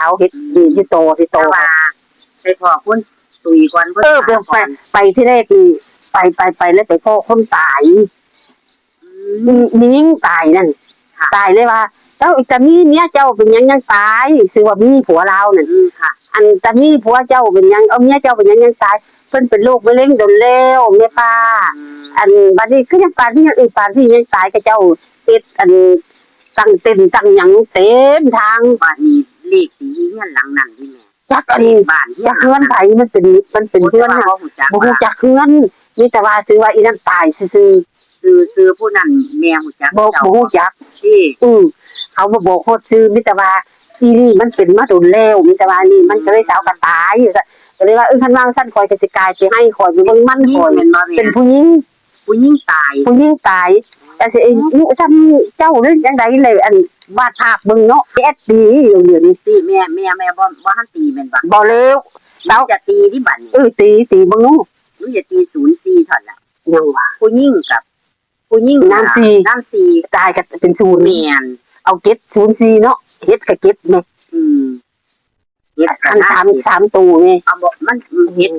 าวเฮ็ดอยู่โตว่าไปพอคนตุยก่อนไปที่แรกนี่ไปแล้วไปพ่อคนตายมียิ่งตายนั่นตายเลยว่าเจ้าอีตามีเนี่ยเจ้าเป็นยังตายซื้อว่ามีผัวเรานั่นค่ะอันตามีผัวเจ้าเป็นยังเอาเมียเจ้าเป็นยังตายเพิ่นเป็นโรคมะเร็งโดนแล้วแม่ป้าอันบัดนี้คือยังปานที่ยังปานที่ยังตายกับเจ้าเฮ็ดอันตั้งเต็มตั้งหยังเต็มทางบ้านนี้เลขสีเฮียนหลังนั้นที่แม่จักอันบ้านจักเฮือนไผมันเป็นเฮือนน่ะบ่ฮู้จักเฮือนมีแต่ว่าซื้อว่าอีนั่นตายซื่อผู้นั้นแม่ฮู้จักบ่ฮู้จักเขาบ่บอกโคตรซื้อมีแต่ว่าที่นี่มันเป็นมาโดนแล้วมีแต่ว่านี่มันก็เลยสาวกระตายก็เลยว่าคันวางซั่นข่อยก็สิกลายไปให้ข่อยไปเบิ่งมันข่อยเป็นผู้หญิงตายแต่สิอายุซ้ำเจ้าหรือจังได๋เลยอันวาดภาพเบิ่งเนาะ8 ปีอยู่เดี๋ยวนี้ติแม่บ่ทันตีแม่นบ่บ่แล้วสาวจะตีที่บัดนี้ตีเบิ่งเนาะหนูจะตี04เท่านั้นยังว่าผู้หญิงน้ำ4ตายก็เป็น0แม่นเอาเก็ด04เนาะเฮ็ดก็เก็ดแม่เฮ็ดคัน3ตัวแม่เอาบ่มันเฮ็ด